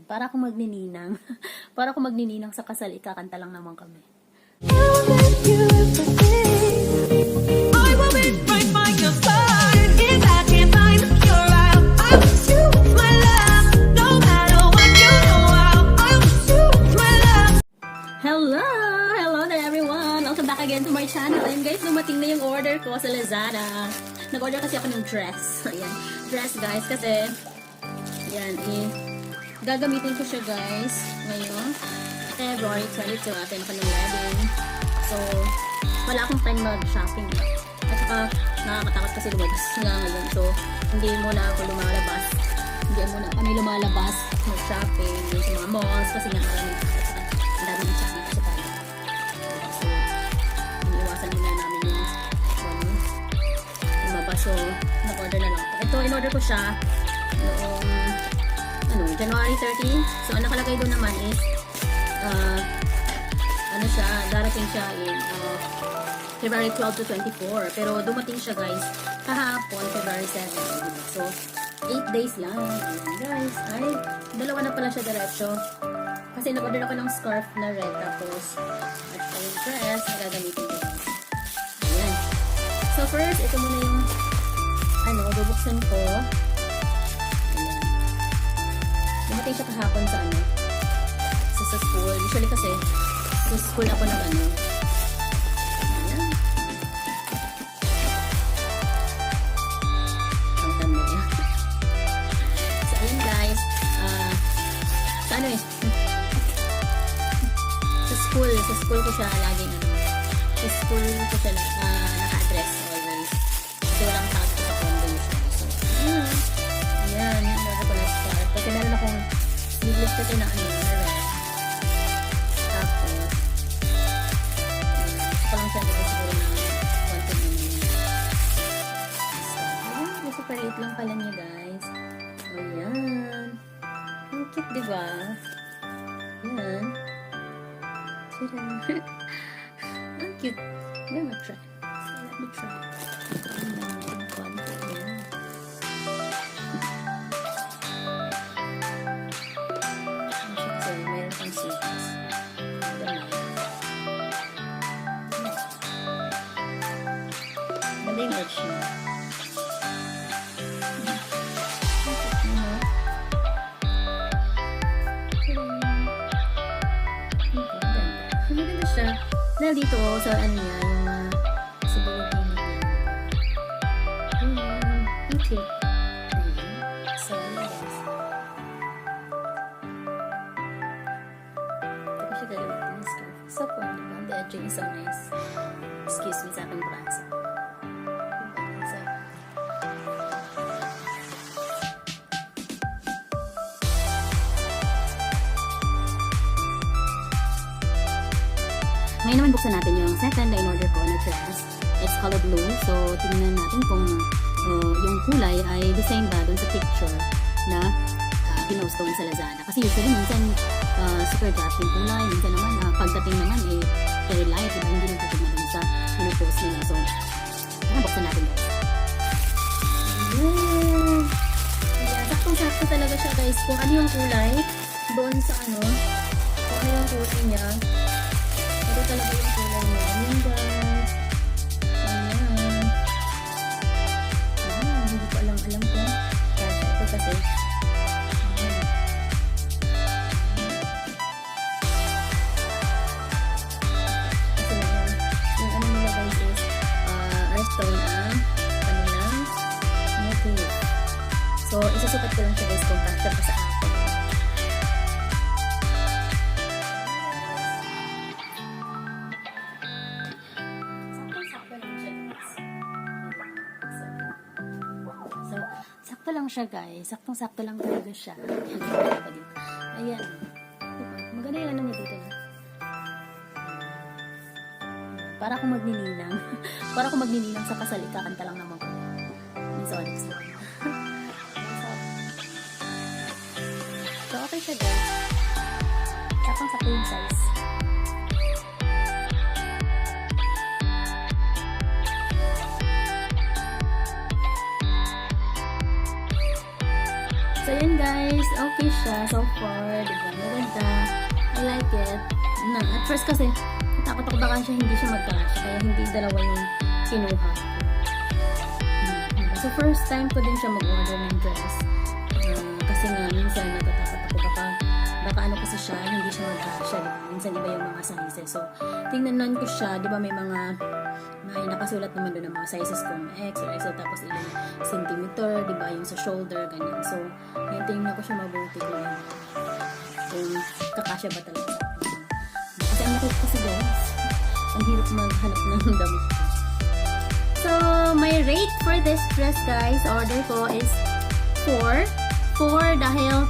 Para akong magnininang. Para akong magnininang sa kasal, ikakanta lang naman kami. I will be right by your side. If I can't find your love, I wish you my love. No matter what you know, I wish you my love. Hello! Hello there everyone! Welcome back again to my channel. And guys, dumating na yung order ko sa Lazada. Nag-order kasi ako ng dress. Ayan. Dress guys, kasi ayan, gagamitin ko siya guys ngayon. February 22 atin ako ng wedding. So, wala akong time mag-shopping. At saka, nakakatakot kasi lumabas nga ngayon. So, hindi muna ako lumalabas. Hindi muna kami lumalabas mag-shopping sa mga malls kasi nga maraming tao. Ang daming chat dito sa tayo. So, iniiwasan muna namin yung lumabas. So, nag-order na lang ako. Ito, in-order ko siya noong January 30. So, ang nakalagay doon naman is darating siya in February 12 to 24. Pero dumating siya guys kahapon, February 7. So, 8 days lang. Ayan guys. Ay, dalawa na pala siya diretso. Kasi nag-order ako ng scarf na red. Tapos, at yung dress na gagamitin ko. Ayan. So, first, ito muna yung bubuksan ko. Ayan. Dumating siya kahapon sa sa school. Usually kasi, sa school ako ng ayan. Ang tanda niya. So, ayun guys. Sa school ko siya laging sa school ko siya naka-address always. Kasi walang tag ko sa condo usually. So, ayan. Meron ko na start. Kasi meron akong sleeveless kasi na na red. Tapos, lang siya nito siguro na konti na super late lang pala niya guys. Ayan. Ang cute diba? Ayan. Ang cute. Let me try. Let me try. Ang konti. Ayan. So, meron kang seats. Yung edge niya. Maganda siya. Dahil dito sa niya, yung possibility niya. Okay. So, yes. Tapos siya gagawin yung scarf. So, fun, diba? The edging is so nice. Excuse me sa aking braso. Ngayon naman buksan natin yung second na in-order ko na dress. It's color blue. So, tingnan natin kung yung kulay ay the same ba dun sa picture na pinost ko sa Lazada. Kasi usually minsan super dark yung kulay. Minsan naman pagdating naman very light. Diba? Hindi nagtutugma dun sa pinost nila. So, buksan natin guys. Yeah, saktong-sakto talaga siya guys. Kung ano yung kulay doon sa kung ano yung kulay niya. Ito talaga yung kulay niya. Ayan guys. Ayan. Hindi ko alam ko. Ito kasi. Ayan. Kasi yung ano nila guys is earth tone kanilang motif. So, isusukat ko lang siya guys kung kasya pa sa akin. Sakto lang siya guys. Saktong-sakto lang talaga siya. Ayan. Maganda yung ano niya dito na. Para akong magnininang. Para akong magnininang sa kasal. Ikakanta lang naman ko. Miss Onyx lang. So, okay siya guys. Saktong-sakto yung size. So, ayan guys, okay siya so far, diba? Maganda. I like it. At first kasi, natakot ako baka hindi siya magkasya, kaya hindi dalawa yung kinuha ko. So, first time ko din siya mag-order ng dress. Kasi nga, minsan natatakot ako baka ano kasi siya, hindi siya magkasya, diba? Minsan iba yung mga sizes. So, tingnan ko siya, diba may nakasulat naman doon ng mga sizes kung X or XL, tapos ilang centimeter, diba? Yung sa shoulder, ganyan. So, yan, tingnan ko siya mabuti kung kakasya ba talaga sa akin. Kasi ang nakita kasi guys, ang hirap maghanap ng damit. So, my rate for this dress guys, order ko is 4 dahil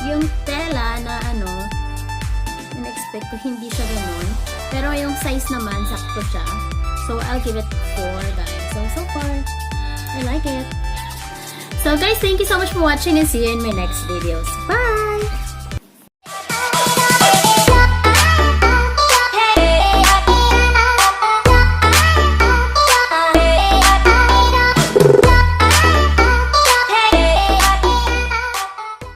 yung tela na in-expect ko hindi siya ganun. Pero yung size naman, sakto siya. So, I'll give it 4 guys. So far, I like it. So guys, thank you so much for watching and see you in my next videos. Bye!